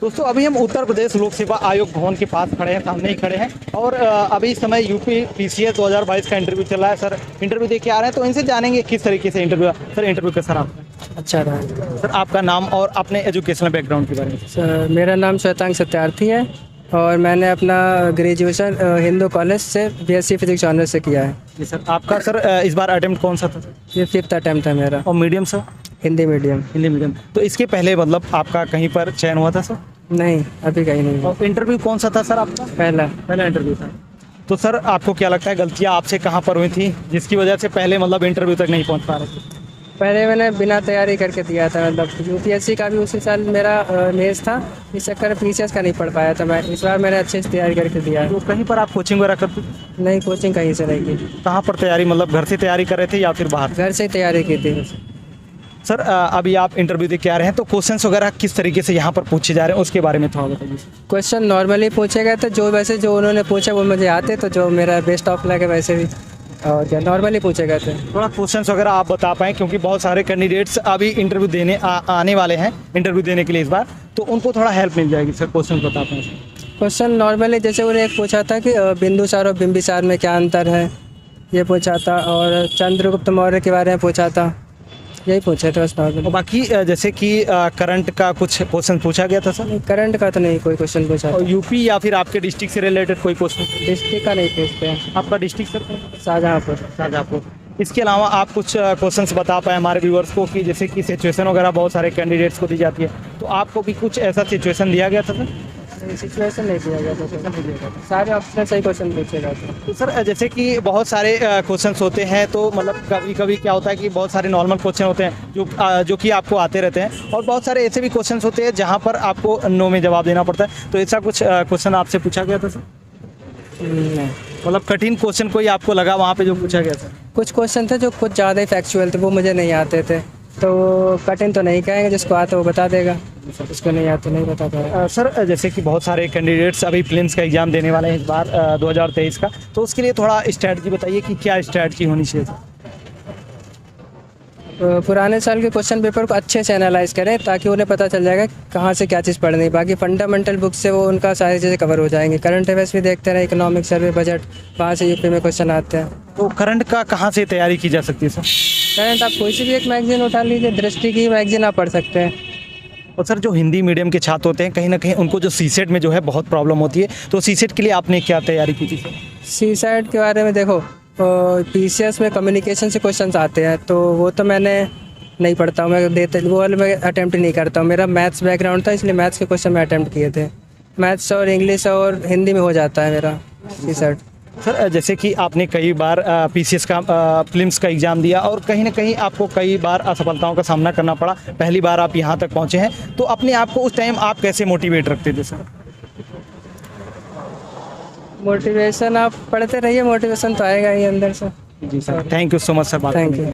दोस्तों अभी हम उत्तर प्रदेश लोक सेवा आयोग भवन के पास खड़े हैं, सामने ही खड़े हैं और अभी इस समय यूपी पीसीएस 2022 का इंटरव्यू चल रहा है। सर इंटरव्यू दे के आ रहे हैं तो इनसे जानेंगे किस तरीके से इंटरव्यू। सर इंटरव्यू का सर आपका अच्छा रहा। सर आपका नाम और अपने एजुकेशनल बैकग्राउंड के बारे में। सर मेरा नाम श्वेतांग सत्यार्थी है और मैंने अपना ग्रेजुएशन हिंदू कॉलेज से बीएससी फिजिक्स ऑनर्स से किया है। जी सर, आपका सर इस बार अटेम्प्ट कौन सा था? ये 5th अटैम्प्ट है मेरा। और medium sir? Hindi medium. Hindi medium. तो इसके पहले मतलब आपका कहीं पर चयन हुआ था सर? नहीं, अभी कहीं नहीं। और इंटरव्यू कौन सा था सर आपका? पहला इंटरव्यू था। तो सर आपको क्या लगता है गलतियाँ आपसे कहाँ पर हुई थी जिसकी वजह से पहले मतलब इंटरव्यू तक नहीं पहुँच पा रहे थे? पहले मैंने बिना तैयारी करके दिया था, मतलब यूपीएससी का भी उसी साल मेरा मेंस था, इस चक्कर में पीसीएस का नहीं पढ़ पाया था मैं। इस बार मैंने अच्छे से तैयारी करके दिया है। तो कहीं पर आप कोचिंग वगैरह करते थे? नहीं, कोचिंग कहीं से नहीं की। कहाँ पर तैयारी, मतलब घर से तैयारी कर रहे थे या फिर बाहर? घर से ही तैयारी की थी। सर अभी आप इंटरव्यू दे के आ रहे हैं तो क्वेश्चंस वगैरह किस तरीके से यहाँ पर पूछे जा रहे हैं उसके बारे में थोड़ा बताइए। क्वेश्चन नॉर्मली पूछे गए थे, जो उन्होंने पूछा वो मुझे आते, तो जो मेरा बेस्ट ऑफ लगे वैसे भी और क्या नॉर्मली पूछे गए थे। थोड़ा क्वेश्चंस वगैरह आप बता पाएँ क्योंकि बहुत सारे कैंडिडेट्स अभी इंटरव्यू देने आने वाले हैं इंटरव्यू देने के लिए इस बार, तो उनको थोड़ा हेल्प मिल जाएगी। सर क्वेश्चन बता पाएँ? क्वेश्चन नॉर्मली जैसे उन्हें एक पूछा था कि बिंदुसार और बिंबिसार में क्या अंतर है, ये पूछा था, और चंद्रगुप्त मौर्य के बारे में पूछा था, यही पूछे थे बस नॉर्मली। और बाकी जैसे कि करंट का कुछ क्वेश्चन पूछा गया था सर? करंट का तो नहीं कोई क्वेश्चन पूछा था। और यूपी या फिर आपके डिस्ट्रिक्ट से रिलेटेड कोई क्वेश्चन? डिस्ट्रिक्ट का नहीं पूछते हैं। आपका डिस्ट्रिक्ट सर? शाहजहाँपुर। शाहजहाँपुर। इसके अलावा आप कुछ क्वेश्चंस बता पाएँ हमारे व्यूअर्स को कि जैसे कि सिचुएशन वगैरह बहुत सारे कैंडिडेट्स को दी जाती है, तो आपको भी कुछ ऐसा सिचुएशन दिया गया था सर? सिचुएशन नहीं दिया गया था, सारे ऑप्शन सही क्वेश्चन पूछे गए थे। तो सर जैसे कि बहुत सारे क्वेश्चंस होते हैं तो मतलब कभी कभी क्या होता है कि बहुत सारे नॉर्मल क्वेश्चन होते हैं जो कि आपको आते रहते हैं और बहुत सारे ऐसे भी क्वेश्चंस होते हैं जहां पर आपको नो में जवाब देना पड़ता है, तो ऐसा कुछ क्वेश्चन आपसे पूछा गया था सर? नहीं, मतलब कठिन क्वेश्चन कोई आपको लगा वहाँ पे जो पूछा गया था? कुछ क्वेश्चन थे जो कुछ ज़्यादा ही फैक्चुअल थे, वो मुझे नहीं आते थे, तो कठिन तो नहीं कहेंगे, जिसको आता वो बता देगा, उसको नहीं आते नहीं बता पाएगा। सर जैसे कि बहुत सारे कैंडिडेट्स अभी प्रीलिम्स का एग्ज़ाम देने वाले हैं इस बार 2023 का, तो उसके लिए थोड़ा स्ट्रैटेजी बताइए कि क्या स्ट्रैटेजी होनी चाहिए? पुराने साल के क्वेश्चन पेपर को अच्छे से एनालाइज करें ताकि उन्हें पता चल जाएगा कहाँ से क्या चीज़ पढ़नी है। बाकी फंडामेंटल बुक से वो उनका सारी चीज़ें कवर हो जाएंगी। करंट अफेयर्स भी देखते रहे, इकोनॉमिक सर्वे, बजट, वहाँ से यूपी में क्वेश्चन आते हैं। तो करंट का कहाँ से तैयारी की जा सकती है सर? करंट आप कोई सी भी एक मैगजीन उठा लीजिए, दृष्टि की मैगजीन आप पढ़ सकते हैं। और सर जो हिंदी मीडियम के छात्र होते हैं कहीं ना कहीं उनको जो सीसेट में जो है बहुत प्रॉब्लम होती है, तो सीसेट के लिए आपने क्या तैयारी की थी सर? सीसेट के बारे में देखो, पीसीएस में कम्युनिकेशन से क्वेश्चंस आते हैं, तो वो तो मैंने नहीं पढ़ता हूँ, मैं देते वो वाले मैं अटैम्प्ट नहीं करता हूँ। मेरा मैथ्स बैकग्राउंड था, इसलिए मैथ्स के क्वेश्चन मैं अटैम्प्ट किए थे। मैथ्स और इंग्लिश और हिंदी में हो जाता है मेरा सीसेट। सर जैसे कि आपने कई बार पीसीएस का प्रीलिम्स का एग्ज़ाम दिया और कहीं ना कहीं आपको कई बार असफलताओं का सामना करना पड़ा, पहली बार आप यहाँ तक पहुँचे हैं, तो अपने आप को उस टाइम आप कैसे मोटिवेट रखते थे सर? मोटिवेशन आप पढ़ते रहिए, मोटिवेशन तो आएगा ही अंदर से। जी sir, thank you so much sir. Thank you.